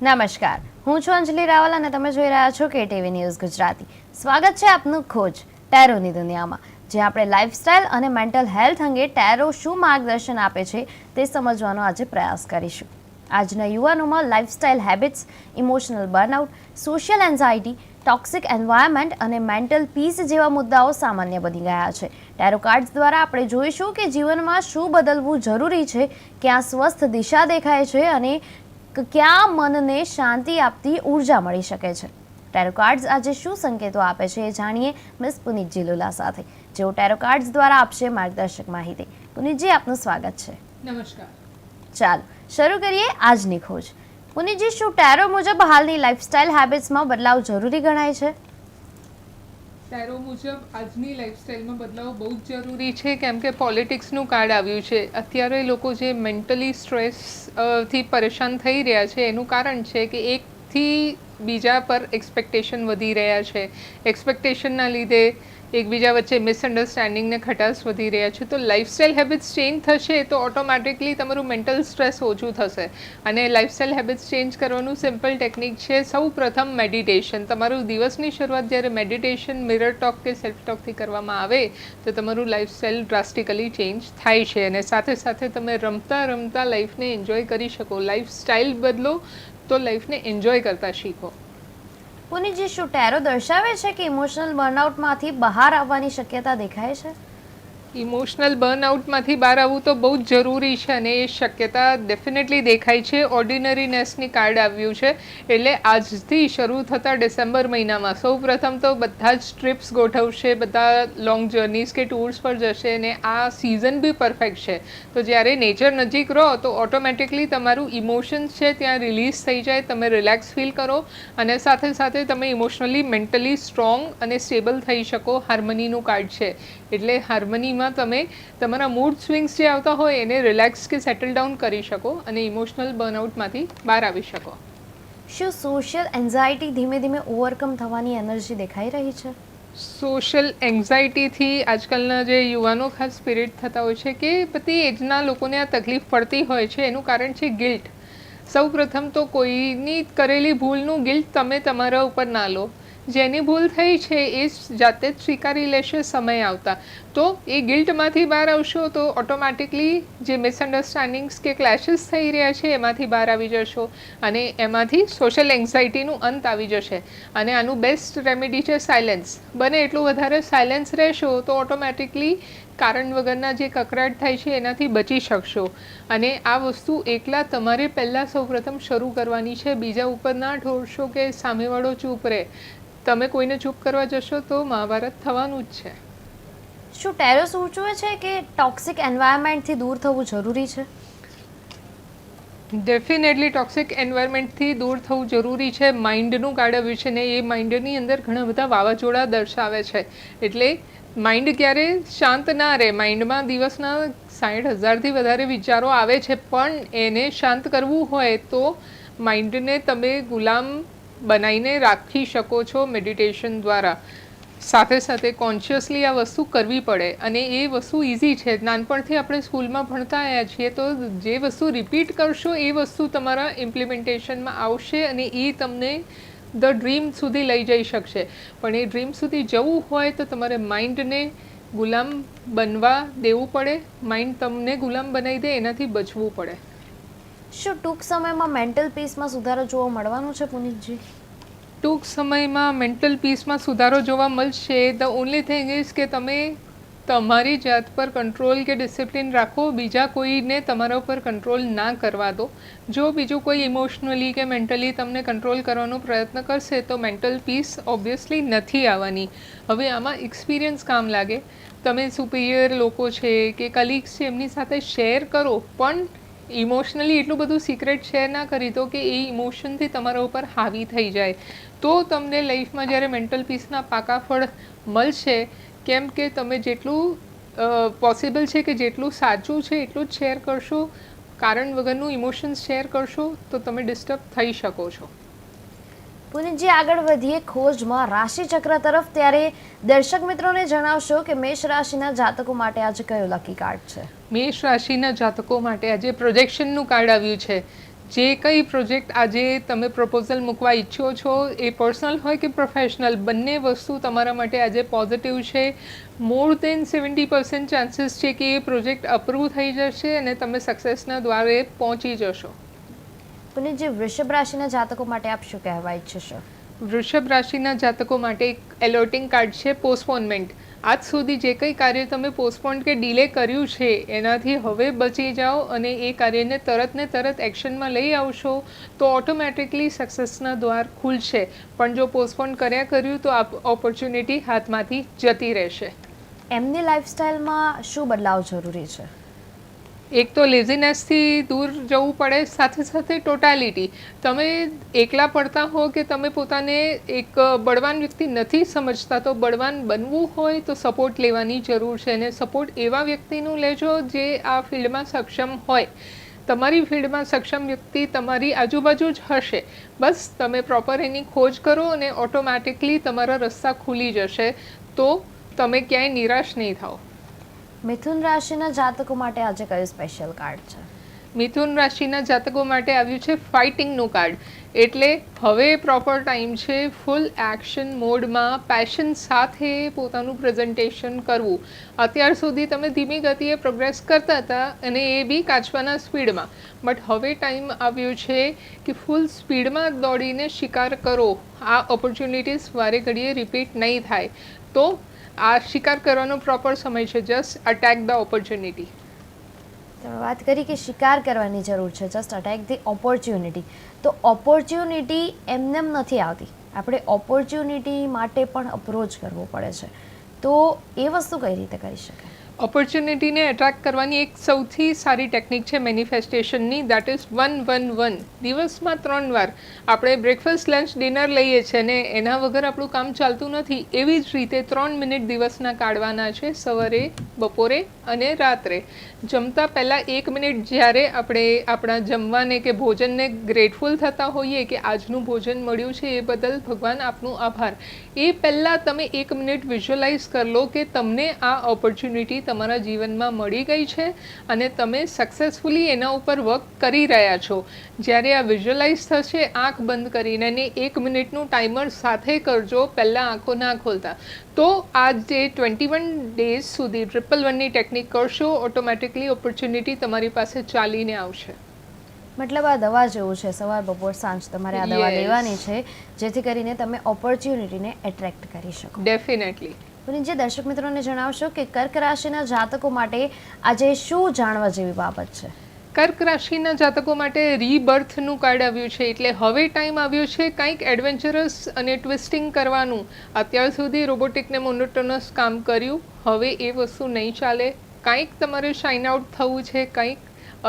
નમસ્કાર, હું છું અંજલિ રાવલ અને તમે જોઈ રહ્યા છો કેટીવી ન્યૂઝ ગુજરાતી. સ્વાગત છે આપનું ખોજ ટેરોની દુનિયામાં, જે આપણે લાઇફસ્ટાઇલ અને મેન્ટલ હેલ્થ અંગે ટેરો શું માર્ગદર્શન આપે છે તે સમજવાનો આજે પ્રયાસ કરીશું. આજના યુવાનોમાં lifestyle habits, emotional burnout, social anxiety, toxic environment અને મેન્ટલ પીસ જેવા મુદ્દાઓ સામાન્ય બની ગયા છે. ટેરો કાર્ડ્સ દ્વારા આપણે જોઈશું કે જીવનમાં શું બદલવું જરૂરી છે, ક્યાં સ્વસ્થ દિશા દેખાય છે અને ક્યાં મનને શાંતિ આપતી ઉર્જા મળી શકે છે. ટેરો કાર્ડ્સ આજે શું સંકેતો આપે છે એ જાણીએ મિસ પુનીતજી લુલા સાથે, જેઓ ટેરો કાર્ડ્સ દ્વારા આપશે માર્ગદર્શક માહિતી. પુનીતજી, આપનું સ્વાગત છે. નમસ્કાર. ચાલો શરૂ કરીએ આજની ખોજ. પુનીતજી, શું ટેરો મુજબ હાલની લાઇફસ્ટાઇલ હેબિટ્સમાં બદલાવ જરૂરી ગણાય છે? ટેરો મુજબ આજની લાઇફસ્ટાઇલમાં બદલાવ બહુ જ જરૂરી છે, કેમ કે પોલિટિક્સનું કાર્ડ આવ્યું છે. અત્યારે લોકો જે મેન્ટલી સ્ટ્રેસથી પરેશાન થઈ રહ્યા છે એનું કારણ છે કે એકથી બીજા પર એક્સપેક્ટેશન વધી રહ્યા છે. એક્સપેક્ટેશનના લીધે એકબીજા વચ્ચે મિસઅન્ડરસ્ટેન્ડિંગને ખટાશ વધી રહ્યા છે. તો લાઇફસ્ટાઇલ હેબિટ્સ ચેન્જ થશે તો ઓટોમેટિકલી તમારું મેન્ટલ સ્ટ્રેસ ઓછું થશે. અને લાઇફસ્ટાઇલ હેબિટ્સ ચેન્જ કરવાનું સિમ્પલ ટેકનિક છે સૌ પ્રથમ મેડિટેશન. તમારું દિવસની શરૂઆત જ્યારે મેડિટેશન, મિરર ટોક કે સેલ્ફ ટોકથી કરવામાં આવે તો તમારું લાઇફસ્ટાઇલ ડ્રાસ્ટિકલી ચેન્જ થાય છે. અને સાથે સાથે તમે રમતા રમતા લાઈફને એન્જોય કરી શકો. લાઇફસ્ટાઇલ બદલો તો લાઈફને એન્જોય કરતા શીખો. પુનીતજી, શું ટેરો દર્શાવે છે કે ઇમોશનલ બર્નઆઉટમાંથી બહાર આવવાની શક્યતા દેખાય છે? ઇમોશનલ બર્નઆઉટમાંથી બહાર આવવું તો બહુ જ જરૂરી છે અને એ શક્યતા ડેફિનેટલી દેખાય છે. ઓર્ડિનરીનેસની કાર્ડ આવ્યું છે એટલે આજથી શરૂ થતા ડિસેમ્બર મહિનામાં સૌ પ્રથમ તો બધા જ ટ્રીપ્સ ગોઠવશે, બધા લોંગ જર્નીઝ કે ટૂર્સ પર જશે અને આ સિઝન બી પરફેક્ટ છે. તો જ્યારે નેચર નજીક રહો તો ઓટોમેટિકલી તમારું ઇમોશન્સ છે ત્યાં રિલીઝ થઈ જાય, તમે રિલેક્સ ફીલ કરો અને સાથે સાથે તમે ઇમોશનલી મેન્ટલી સ્ટ્રોંગ અને સ્ટેબલ થઈ શકો. હાર્મનીનું કાર્ડ છે એટલે હાર્મનીમાં તમે તમારા મૂડ સ્વિંગ્સ જે આવતા હોય એને રિલેક્સ કે સેટલ ડાઉન કરી શકો અને ઇમોશનલ બર્નઆઉટમાંથી બહાર આવી શકો. શું સોશિયલ એન્ઝાઇટી ધીમે ધીમે ઓવરકમ થવાની એનર્જી દેખાઈ રહી છે? સોશિયલ એન્ઝાઇટીથી આજકાલના જે યુવાનો ખાસ સ્પિરિટ થતા હોય છે કે બધી એજના લોકોને આ તકલીફ પડતી હોય છે. એનું કારણ છે ગિલ્ટ. સૌ પ્રથમ તો કોઈની કરેલી ભૂલનું ગિલ્ટ તમે તમારા ઉપર ના લો. જેની ભૂલ થઈ છે એ જાતે જ સ્વીકારી લેશે સમય આવતા. તો એ ગિલ્ટમાંથી બહાર આવશો તો ઓટોમેટિકલી જે મિસઅન્ડરસ્ટેન્ડિંગ્સ કે ક્લેશિસ થઈ રહ્યા છે એમાંથી બહાર આવી જશો અને એમાંથી સોશિયલ એન્ઝાઇટીનું અંત આવી જશે. અને આનું બેસ્ટ રેમેડી છે સાયલેન્સ. બને એટલું વધારે સાયલેન્સ રહેશો તો ઓટોમેટિકલી કારણ વગરના જે કકરાટ થાય છે એનાથી બચી શકશો. અને આ વસ્તુ એકલા તમારે પહેલાં સૌપ્રથમ શરૂ કરવાની છે. બીજા ઉપર ના ઢોળશો કે સામેવાળો ચૂપ રહે. તમે કોઈને ચૂપ કરવા જશો તો મહાભારત થવાનું જ છે. શું ટેરો સૂચવે છે કે ટોક્સિક એન્વાયરમેન્ટથી દૂર થવું જરૂરી છે? ડેફિનેટલી ટોક્સિક એન્વાયરમેન્ટથી દૂર થવું જરૂરી છે. માઇન્ડનું કાર્ડ આવ્યું છે ને એ માઇન્ડની અંદર ઘણા બધા વાવાઝોડા દર્શાવે છે. એટલે માઇન્ડ ક્યારે શાંત ના રહે. માઇન્ડમાં દિવસના 60,000થી વધારે વિચારો આવે છે, પણ એને શાંત કરવું હોય તો માઇન્ડને તમે ગુલામ બનાવીને રાખી શકો છો મેડિટેશન દ્વારા. સાથે સાથે કોન્શિયસલી આ વસ્તુ કરવી પડે અને એ વસ્તુ ઇઝી છે. નાનપણથી આપણે સ્કૂલમાં ભણતા આવ્યા છીએ તો જે વસ્તુ રિપીટ કરશો એ વસ્તુ તમારા ઇમ્પ્લિમેન્ટેશનમાં આવશે અને એ તમને ધ ડ્રીમ સુધી લઈ જઈ શકશે. પણ એ ડ્રીમ સુધી જવું હોય તો તમારે માઇન્ડને ગુલામ બનવા દેવું પડે. માઇન્ડ તમને ગુલામ બનાવી દે એનાથી બચવું પડે. શું ટૂંક સમયમાં મેન્ટલ પીસમાં સુધારો જોવા મળવાનો છે પુનીતજી? ટૂંક સમયમાં મેન્ટલ પીસમાં સુધારો જોવા મળશે. ધ ઓનલી થિંગ ઇઝ કે તમે તમારી જાત પર કંટ્રોલ કે ડિસિપ્લિન રાખો. બીજા કોઈને તમારા ઉપર કંટ્રોલ ના કરવા દો. જો બીજું કોઈ ઇમોશનલી કે મેન્ટલી તમને કંટ્રોલ કરવાનો પ્રયત્ન કરશે તો મેન્ટલ પીસ ઓબ્વિયસલી નથી આવવાની. હવે આમાં એક્સપિરિયન્સ કામ લાગે. તમે સુપિરિયર લોકો છે કે કલીગ્સ છે એમની સાથે શેર કરો, પણ ઇમોશનલી એટલું બધું સિક્રેટ શેર ના કરી દો કે એ ઇમોશનથી તમારા ઉપર હાવી થઈ જાય. તો તમને લાઈફમાં જ્યારે મેન્ટલ પીસના પાકા ફળ મળશે. કેમ કે તમે જેટલું પોસિબલ છે કે જેટલું સાચું છે એટલું જ શેર કરશો. કારણ વગરનું ઇમોશન્સ શેર કરશો તો તમે ડિસ્ટર્બ થઈ શકો છો. પુનીતજી, આગળ વધીએ ખોજમાં રાશિચક્ર તરફ. ત્યારે દર્શક મિત્રોને જણાવશો કે મેષ રાશિના જાતકો માટે આજે કયો લકી કાર્ડ છે? મેષ રાશિના જાતકો માટે આજે પ્રોજેક્શનનું કાર્ડ આવ્યું છે. જે કંઈ પ્રોજેક્ટ આજે તમે પ્રપોઝલ મૂકવા ઈચ્છો છો એ પર્સનલ હોય કે પ્રોફેશનલ, બંને વસ્તુ તમારા માટે આજે પોઝિટિવ છે. મોર દેન 70% ચાન્સીસ છે કે એ પ્રોજેક્ટ અપ્રૂવ થઈ જશે અને તમે સક્સેસના દ્વારે પહોંચી જશો. પુનિતજી, વૃષભ રાશિના જાતકો માટે આપ શું કહેવા ઈચ્છશો? વૃષભ રાશિના જાતકો માટે એક એલોટિંગ કાર્ડ છે પોસ્ટપોનમેન્ટ. આજ સુધી જે કંઈ કાર્ય તમે પોસ્ટપોન કે ડિલે કર્યું છે એનાથી હવે બચી જાઓ અને એ કાર્યને તરત ને તરત એક્શનમાં લઈ આવશો તો ઓટોમેટિકલી સક્સેસના દ્વાર ખુલશે. પણ જો પોસ્ટપોન કર્યું તો આ ઓપોર્ચ્યુનિટી હાથમાંથી જતી રહેશે. એમની લાઈફસ્ટાઈલમાં શું બદલાવ જરૂરી છે? એક તો લેઝીનેસથી દૂર જવું પડે, સાથે સાથે ટોટાલિટી. તમે એકલા પડતા હો કે તમે પોતાને એક બળવાન વ્યક્તિ નથી સમજતા, તો બળવાન બનવું હોય તો સપોર્ટ લેવાની જરૂર છે. અને સપોર્ટ એવા વ્યક્તિનું લેજો જે આ ફિલ્ડમાં સક્ષમ હોય. તમારી ફિલ્ડમાં સક્ષમ વ્યક્તિ તમારી આજુબાજુ જ હશે. બસ તમે પ્રોપર એની ખોજ કરો અને ઓટોમેટિકલી તમારા રસ્તા ખુલી જશે, તો તમે ક્યાંય નિરાશ નહીં થાઓ. મિથુન રાશિના જાતકો માટે આજે કયું સ્પેશિયલ કાર્ડ છે? મિથુન રાશિના જાતકો માટે આવ્યું છે ફાઇટિંગનું કાર્ડ. એટલે હવે પ્રોપર ટાઈમ છે ફૂલ એક્શન મોડમાં પેશન સાથે પોતાનું પ્રેઝન્ટેશન કરવું. અત્યાર સુધી તમે ધીમી ગતિએ પ્રોગ્રેસ કરતા હતા અને એ બી કાચવાના સ્પીડમાં, બટ હવે ટાઈમ આવ્યો છે કે ફૂલ સ્પીડમાં દોડીને શિકાર કરો. આ ઓપોર્ચ્યુનિટીઝ વારે ઘડીએ રિપીટ નહીં થાય, તો આ શિકાર કરવાનો પ્રોપર સમય છે. Just attack the opportunity. તમે વાત કરી કે શિકાર કરવાની જરૂર છે, જસ્ટ અટેક ધી ઓપોર્ચ્યુનિટી. તો ઓપોર્ચ્યુનિટી એમનેમ નથી આવતી, આપણે ઓપોર્ચ્યુનિટી માટે પણ અપ્રોચ કરવો પડે છે. તો એ વસ્તુ કઈ રીતે કરી શકાય? ઓપોર્ચ્યુનિટીને એટ્રેક્ટ કરવાની એક સૌથી સારી ટેકનિક છે મેનિફેસ્ટેશનની, દેટ ઇઝ 111. દિવસમાં 3 વાર આપણે બ્રેકફાસ્ટ, લંચ, ડિનર લઈએ છીએ અને એના વગર આપણું કામ ચાલતું નથી. એવી જ રીતે 3 મિનિટ દિવસના કાઢવાના છે, સવારે, બપોરે અને રાત્રે. જમતા પહેલાં 1 મિનિટ જ્યારે આપણે આપણા જમવાને કે ભોજનને ગ્રેટફુલ થતા હોઈએ કે આજનું ભોજન મળ્યું છે એ બદલ ભગવાન આપનું આભાર, એ પહેલાં તમે 1 મિનિટ વિઝ્યુઅલાઇઝ કરી લો કે તમને આ ઓપોર્ચ્યુનિટી તમારા જીવનમાં મળી ગઈ છે અને તમે સક્સેસફુલી એના ઉપર વર્ક કરી રહ્યા છો. જ્યારે આ વિઝ્યુઅલાઇઝ થશે આંખ બંધ કરીને, અને 1 મિનિટનું ટાઈમર સાથે કરજો, પહેલાં આંખો ના ખોલતા. તો આ જે 21 ડેઝ સુધી 111ની ટેકનિક કરશો, ઓટોમેટિકલી ઓપોર્ચ્યુનિટી તમારી પાસે ચાલીને આવશે. મતલબ આ દવા જેવું છે, સવાર, બપોર, સાંજ તમારે આ દવા લેવાની છે, જેથી કરીને તમે ઓપોર્ચ્યુનિટીને એટ્રેક્ટ કરી શકો. ડેફિનેટલી. જે દર્શક મિત્રોને જણાવશો કે કર્ક રાશિના જાતકો માટે આજે શું જાણવા જેવી બાબત છે? કર્ક રાશિના જાતકો માટે રીબર્થનું કાર્ડ આવ્યું છે. એટલે હવે ટાઈમ આવ્યો છે કંઈક એડવેન્ચરસ અને ટ્વિસ્ટિંગ કરવાનું. અત્યાર સુધી રોબોટિક ને મોનોટોનસ કામ કર્યું, હવે એ વસ્તુ નહીં ચાલે. કંઈક તમારે શાઇન આઉટ થવું છે, કંઈક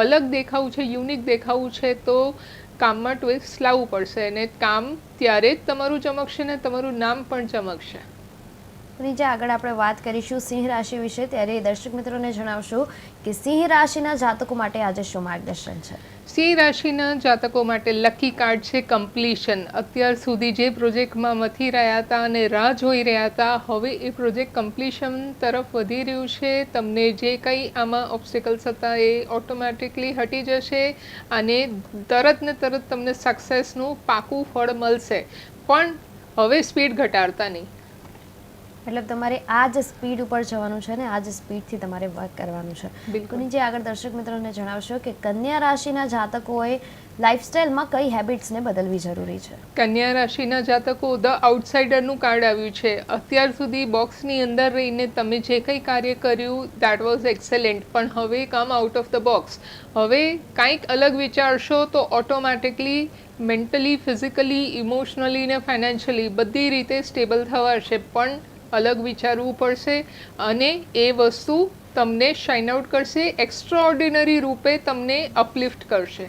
અલગ દેખાવું છે, યુનિક દેખાવું છે, તો કામમાં ટ્વિસ્ટ લાવવું પડશે અને કામ ત્યારે જ તમારું ચમકશે ને તમારું નામ પણ ચમકશે. જે આગળ આપણે વાત કરીશું સિંહ રાશિ વિશે, ત્યારે દર્શક મિત્રોને જણાવશું કે સિંહ રાશિના જાતકો માટે આજે શું માર્ગદર્શન છે? સિંહ રાશિના જાતકો માટે લકી કાર્ડ છે કમ્પ્લીશન. અત્યાર સુધી જે પ્રોજેક્ટમાં મથી રહ્યા હતા અને રાહ જોઈ રહ્યા હતા, હવે એ પ્રોજેક્ટ કમ્પ્લીશન તરફ વધી રહ્યું છે. તમને જે કંઈ આમાં ઓબ્સ્ટેકલ્સ હતા એ ઓટોમેટિકલી હટી જશે અને તરત ને તરત તમને સક્સેસનું પાકું ફળ મળશે. પણ હવે સ્પીડ ઘટાડતા નહીં. એટલે તમારે આ જ સ્પીડ ઉપર જવાનું છે ને આ જ સ્પીડથી તમારે વર્ક કરવાનું છે. બિલકુલ. જે આગળ દર્શક મિત્રોને જણાવશો કે કન્યા રાશિના જાતકોએ લાઈફસ્ટાઈલમાં કઈ હેબિટ્સને બદલવી જરૂરી છે? કન્યા રાશિના જાતકો ધ આઉટસાઇડરનું કાર્ડ આવ્યું છે. અત્યાર સુધી બોક્સની અંદર રહીને તમે જે કંઈ કાર્ય કર્યું દેટ વોઝ એક્સેલન્ટ, પણ હવે come out of the box. હવે કાંઈક અલગ વિચારશો તો ઓટોમેટિકલી મેન્ટલી, ફિઝિકલી, ઇમોશનલી ને ફાઇનાન્શિયલી બધી રીતે સ્ટેબલ થવાશે. પણ અલગ વિચારવું પડશે અને એ વસ્તુ તમને શાઇન આઉટ કરશે, એક્સ્ટ્રા ઓર્ડિનરી રૂપે તમને અપલિફ્ટ કરશે.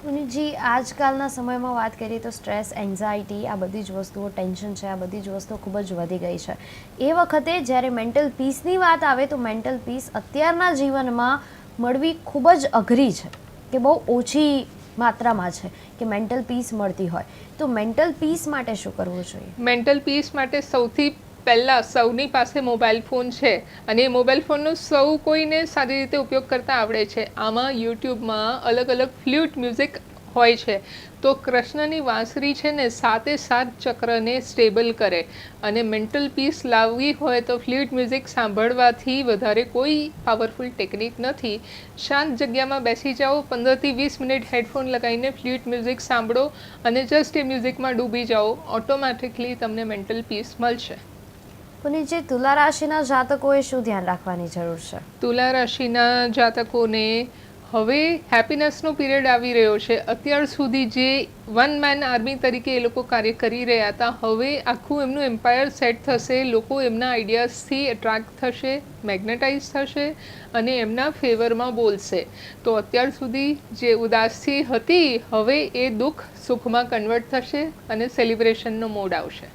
પુનિતજી, આજકાલના સમયમાં વાત કરીએ તો સ્ટ્રેસ, એન્ઝાયટી, આ બધી જ વસ્તુઓ, ટેન્શન છે, આ બધી જ વસ્તુઓ ખૂબ જ વધી ગઈ છે. એ વખતે જ્યારે મેન્ટલ પીસની વાત આવે તો મેન્ટલ પીસ અત્યારના જીવનમાં મળવી ખૂબ જ અઘરી છે, કે બહુ ઓછી માત્રામાં છે કે મેન્ટલ પીસ મળતી હોય. તો મેન્ટલ પીસ માટે શું કરવું જોઈએ? મેન્ટલ પીસ માટે સૌથી પહેલાં સૌની પાસે મોબાઈલ ફોન છે અને એ મોબાઈલ ફોનનો સૌ કોઈને સારી રીતે ઉપયોગ કરતા આવડે છે. આમાં યુટ્યુબમાં અલગ અલગ ફ્લ્યુટ મ્યુઝિક હોય છે. તો કૃષ્ણની વાંસળી છે ને 7 ચક્રને સ્ટેબલ કરે અને મેન્ટલ પીસ લાવવી હોય તો ફ્લ્યુટ મ્યુઝિક સાંભળવાથી વધારે કોઈ પાવરફુલ ટેકનિક નથી. શાંત જગ્યામાં બેસી જાઓ, 15 થી 20 મિનિટ હેડફોન લગાવીને ફ્લ્યુટ મ્યુઝિક સાંભળો અને જસ્ટ એ મ્યુઝિકમાં ડૂબી જાઓ, ઓટોમેટિકલી તમને મેન્ટલ પીસ મળશે. પુનીતજી, તુલા રાશિના જાતકોએ શું ધ્યાન રાખવાની જરૂર છે? તુલા રાશિના જાતકોને હવે હેપીનેસનો પીરિયડ આવી રહ્યો છે. અત્યાર સુધી જે વન મેન આર્મી તરીકે એ લોકો કાર્ય કરી રહ્યા હતા, હવે આખું એમનું એમ્પાયર સેટ થશે. લોકો એમના આઈડિયાઝથી એટ્રેક્ટ થશે, મેગ્નેટાઇઝ થશે અને એમના ફેવરમાં બોલશે. તો અત્યાર સુધી જે ઉદાસી હતી, હવે એ દુઃખ સુખમાં કન્વર્ટ થશે અને સેલિબ્રેશનનો મોડ આવશે.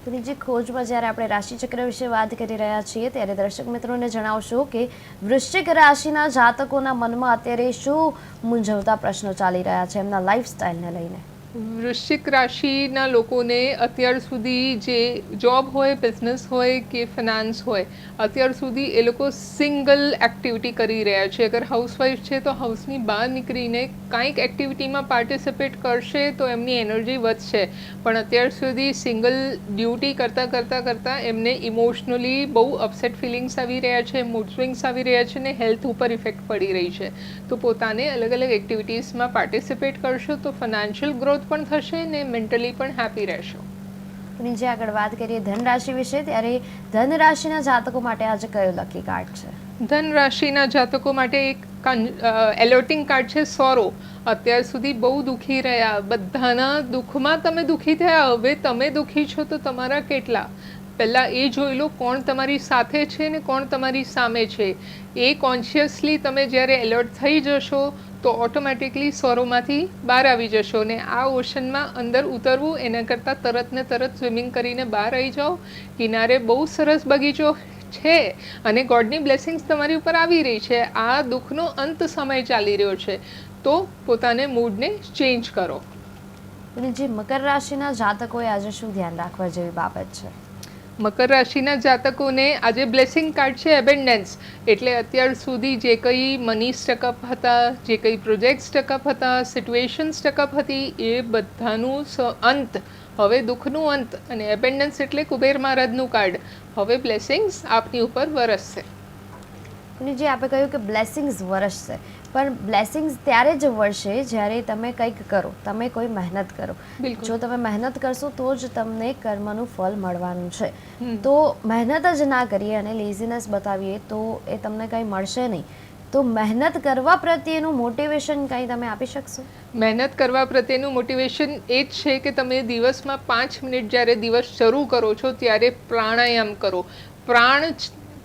પુનીતજી, ખોજમાં જ્યારે આપણે રાશિચક્ર વિશે વાત કરી રહ્યા છીએ ત્યારે દર્શક મિત્રોને જણાવશો કે વૃશ્ચિક રાશિના જાતકોના મનમાં અત્યારે શું મૂંઝવતા પ્રશ્નો ચાલી રહ્યા છે એમના લાઈફસ્ટાઈલને લઈને? વૃશ્ચિક રાશિના લોકોને અત્યાર સુધી જે જોબ હોય, બિઝનેસ હોય કે ફિનાન્સ હોય, અત્યાર સુધી એ લોકો સિંગલ એક્ટિવિટી કરી રહ્યા છે. અગર હાઉસવાઈફ છે તો હાઉસની બહાર નીકળીને કાંઈક એક્ટિવિટીમાં પાર્ટિસિપેટ કરશે તો એમની એનર્જી વધશે. પણ અત્યાર સુધી સિંગલ ડ્યુટી કરતાં એમને ઇમોશનલી બહુ અપસેટ ફિલિંગ્સ આવી રહ્યા છે, મૂડ સ્વિંગ્સ આવી રહ્યા છે ને હેલ્થ ઉપર ઇફેક્ટ પડી રહી છે. તો પોતાને અલગ અલગ એક્ટિવિટીઝમાં પાર્ટિસિપેટ કરશો તો ફાઇનાન્શિયલ ગ્રોથ પણ થશે ને મેન્ટલી પણ હેપી રહેશો. પુનીતજી, આગળ વાત કરીએ ધન રાશિ વિશે ત્યારે ધન રાશિના જાતકો માટે આજે કયો લકી કાર્ડ છે? ધન રાશિના જાતકો માટે એક એલોટિંગ કાર્ડ છે સોરો. અત્યાર સુધી બહુ દુઃખી રહ્યા, બધાના દુઃખમાં તમે દુઃખી થયા, હવે તમે દુઃખી છો તો તમારા કેટલા. પહેલાં એ જોઈ લો કોણ તમારી સાથે છે ને કોણ તમારી સામે છે. એ કોન્શિયસલી તમે જ્યારે એલર્ટ થઈ જશો તો ઓટોમેટિકલી સોરોમાંથી બહાર આવી જશો ને આ ઓશનમાં અંદર ઉતરવું એના કરતાં તરત ને તરત સ્વિમિંગ કરીને બહાર આવી જાઓ. કિનારે બહુ સરસ બગીચો છે અને ગોડની બ્લેસિંગ્સ તમારી ઉપર આવી રહી છે. આ દુઃખનો અંત સમય ચાલી રહ્યો છે તો પોતાને મૂડને ચેન્જ કરો. પુનીતજી, મકર રાશિના જાતકોએ આજે શું ધ્યાન રાખવા જેવી બાબત છે? મકર રાશિના જાતકોને આજે બ્લેસિંગ કાર્ડ છે એબેન્ડન્સ. એટલે અત્યાર સુધી જે કંઈ મની સ્ટકઅપ હતા, જે કંઈ પ્રોજેક્ટ સ્ટકઅપ હતા, સિચ્યુએશન સ્ટકઅપ હતી, એ બધાનું અંત, હવે દુઃખનું અંત. અને એબેન્ડન્સ એટલે કુબેર મહારાજનું કાર્ડ. હવે બ્લેસિંગ્સ આપની ઉપર વરસશે. પુનીતજી, આપે કહ્યું કે બ્લેસિંગ્સ વરસશે, પણ બ્લેસિંગ્સ ત્યારે જ વરસે જ્યારે તમે કંઈક કરો, તમે કોઈ મહેનત કરો. જો તમે મહેનત કરશો તો જ તમને કર્મનું ફળ મળવાનું છે. તો મહેનત જ ના કરીએ અને લેઝીનેસ બતાવીએ તો એ તમને કંઈ મળશે નહીં. તો મહેનત કરવા પ્રત્યેનું મોટિવેશન કંઈ તમે આપી શકશો? મહેનત કરવા પ્રત્યેનું મોટિવેશન એ જ છે કે તમે દિવસમાં 5 મિનિટ જ્યારે દિવસ શરૂ કરો છો ત્યારે પ્રાણાયામ કરો.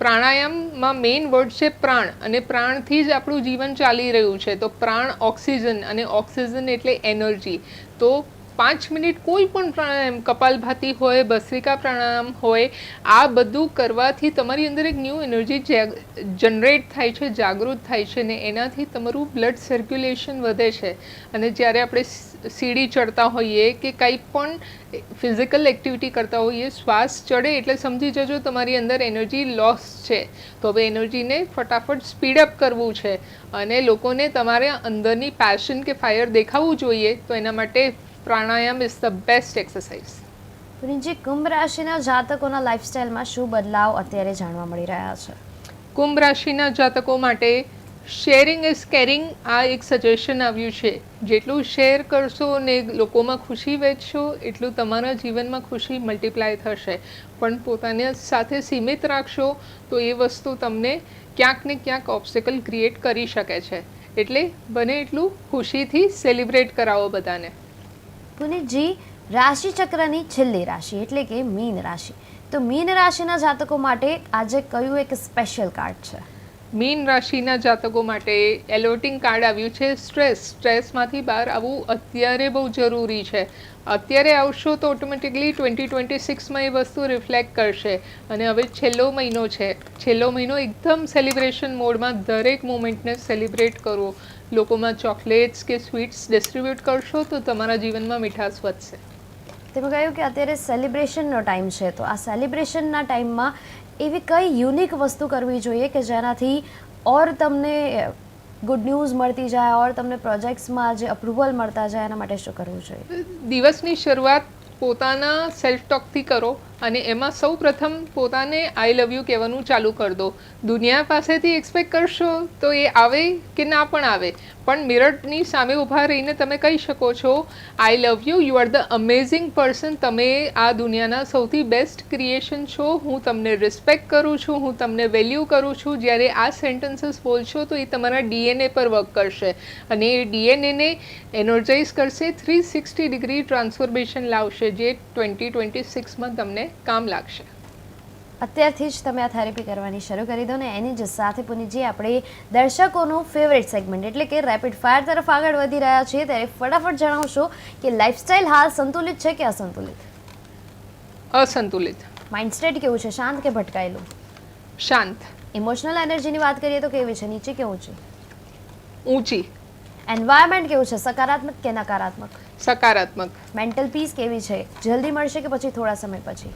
પ્રાણાયામમાં મેઇન વર્ડ છે પ્રાણ, અને પ્રાણથી જ આપણું જીવન ચાલી રહ્યું છે. તો પ્રાણ ઓક્સિજન અને ઓક્સિજન એટલે એનર્જી. તો 5 મિનિટ કોઈ પણ પ્રાણાયામ, કપાલભાતિ હોય, ભસ્ત્રિકા પ્રાણાયામ હોય, આ બધું કરવાથી તમારી અંદર એક ન્યૂ એનર્જી જનરેટ થાય છે, જાગૃત થાય છે ને એનાથી તમારું બ્લડ સર્ક્યુલેશન વધે છે. અને જ્યારે આપણે સીડી ચડતા હોઈએ કે કંઈ પણ ફિઝિકલ એક્ટિવિટી કરતા હોઈએ, શ્વાસ ચડે એટલે સમજી જજો તમારી અંદર એનર્જી લોસ છે. તો હવે એનર્જીને ફટાફટ સ્પીડઅપ કરવું છે અને લોકોને તમારે અંદરની પેશન કે ફાયર દેખાવું જોઈએ. તો એના માટે pranayama is the best exercise. પુનીતજી, કુંભ રાશિના જાતકોના લાઈફસ્ટાઈલમાં શું બદલાવ અત્યારે જાણવા મળી રહ્યા છે? કુંભ રાશિના જાતકો માટે શેરિંગ ઇઝ કેરિંગ આ એક સજેશન આવ્યું છે. જેટલું શેર કરશો ને લોકોમાં ખુશી વહેંચશો એટલું તમારા જીવનમાં ખુશી મલ્ટીપ્લાય થશે. પણ પોતાને સાથે સીમિત રાખશો તો એ વસ્તુ તમને ક્યાંક ને ક્યાંક ઓબ્સ્ટેકલ ક્રિએટ કરી શકે છે. એટલે બને એટલું ખુશીથી સેલિબ્રેટ કરાવો બધાને. પુનીતજી, રાશિચક્રની છેલ્લી રાશિ એટલે કે મીન રાશિ. તો મીન રાશિના જાતકો માટે આજે કયું એક સ્પેશિયલ કાર્ડ છે? મીન રાશિના જાતકો માટે એલોટિંગ કાર્ડ આવ્યું છે સ્ટ્રેસ. સ્ટ્રેસમાંથી બહાર આવવું અત્યારે બહુ જરૂરી છે. અત્યારે આવશો તો ઓટોમેટિકલી 2026માં એ વસ્તુ રિફ્લેક્ટ કરશે. અને હવે છેલ્લો મહિનો છે, છેલ્લો મહિનો એકદમ સેલિબ્રેશન મોડમાં દરેક મોમેન્ટને સેલિબ્રેટ કરો. લોકોમાં ચોકલેટ્સ કે સ્વીટ્સ ડિસ્ટ્રીબ્યુટ કરશો તો તમારા જીવનમાં મીઠાશ વધશે. તમે કહ્યું કે અત્યારે સેલિબ્રેશનનો ટાઈમ છે, તો આ સેલિબ્રેશનના ટાઈમમાં એવી કઈ યુનિક વસ્તુ કરવી જોઈએ કે જેનાથી ઓર તમને ગુડ ન્યૂઝ મળતી જાય, ઓર તમને પ્રોજેક્ટ્સમાં જે અપ્રુવલ મળતા જાય, એના માટે શું કરવું જોઈએ? દિવસની શરૂઆત પોતાના સેલ્ફ ટોકથી કરો અને એમાં સૌ પ્રથમ પોતાને આઈ લવ યુ કહેવાનું ચાલુ કરી દો. દુનિયા પાસેથી એક્સપેક્ટ કરશો તો એ આવે કે ના પણ આવે, પણ મિરરની સામે ઊભા રહીને તમે કહી શકો છો I love you, you are the amazing person, તમે આ દુનિયાના સૌથી બેસ્ટ ક્રિએશન છો, હું તમને રિસ્પેક્ટ કરું છું, હું તમને વેલ્યુ કરું છું. જ્યારે આ સેન્ટેન્સીસ બોલશો તો એ તમારા ડીએનએ પર વર્ક કરશે અને એ ડીએનએને એનર્જાઇઝ કરશે, 360 ડિગ્રી ટ્રાન્સફોર્મેશન લાવશે, જે 2026માં તમને કામ લાગશે. અત્યારથી જ તમે આ થેરેપી કરવાની શરૂ કરી દો ને એની જ સાથે પુનીતજી આપણે દર્શકોનું ફેવરેટ સેગમેન્ટ એટલે કે રેપિડ ફાયર તરફ આગળ વધી રહ્યા છીએ, ત્યારે ફટાફટ જણાવશો કે લાઇફસ્ટાઇલ હાલ સંતુલિત છે કે અસંતુલિત? અસંતુલિત. માઇન્ડ સ્ટેટ કેવું છે, શાંત કે ભટકાયેલું? શાંત. ઇમોશનલ એનર્જીની વાત કરીએ તો કેવી છે, નીચે કે ઊંચી? ઊંચી. એન્વાયરમેન્ટ કેવું છે, સકારાત્મક કે નકારાત્મક? સકારાત્મક. મેન્ટલ પીસ કેવી છે, જલ્દી મળશે કે પછી થોડા સમય પછી?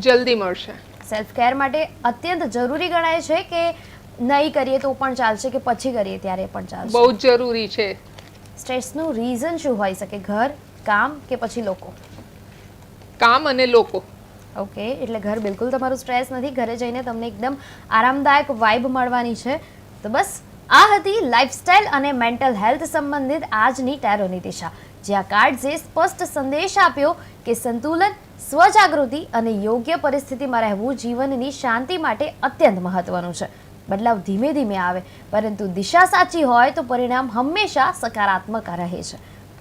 જલ્દી મળશે. સેલ્ફ કેર માટે અત્યંત જરૂરી ગણાય છે કે નહીં કરીએ તો પણ ચાલશે કે પછી કરીએ ત્યારે પણ ચાલશે? બહુ જ જરૂરી છે. સ્ટ્રેસનું રીઝન શું હોઈ શકે, ઘર, કામ કે પછી લોકો? કામ અને લોકો. ઓકે, એટલે ઘર બિલકુલ તમારું સ્ટ્રેસ નથી, ઘરે જઈને તમને એકદમ આરામદાયક વાઇબ મળવાની છે. તો બસ આ હતી લાઇફસ્ટાઇલ અને મેન્ટલ હેલ્થ સંબંધિત આજની ટેરોની દિશા, જ્યાં કાર્ડ્સે સ્પષ્ટ સંદેશ આપ્યો કે સંતુલન, સ્વજાગૃતિ અને યોગ્ય પરિસ્થિતિમાં રહેવું જીવનની શાંતિ માટે અત્યંત મહત્વનું છે. બદલાવ ધીમે ધીમે આવે, પરંતુ દિશા સાચી હોય તો પરિણામ હંમેશા સકારાત્મક રહે છે.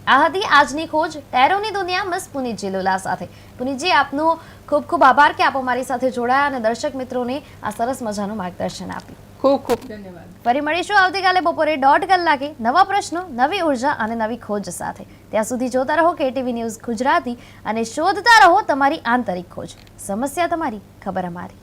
આ હતી આજની ખોજ ટેરોની દુનિયા મિસ પુનીતજી લુલા સાથે. પુનીતજી, આપનો ખૂબ ખૂબ આભાર કે આપ અમારી સાથે જોડાયા અને દર્શક મિત્રોને આ સરસ મજાનું માર્ગદર્શન આપ્યું. ખૂબ ખૂબ ધન્યવાદ. ફરી મળીશું આવતીકાલે બપોરે 1:30 કલાકે નવા પ્રશ્નો, નવી ઉર્જા અને નવી ખોજ સાથે. ત્યાં સુધી જોતા રહો કેટીવી ન્યૂઝ ગુજરાતી અને શોધતા રહો તમારી આંતરિક ખોજ. સમસ્યા તમારી, ખબર અમારી.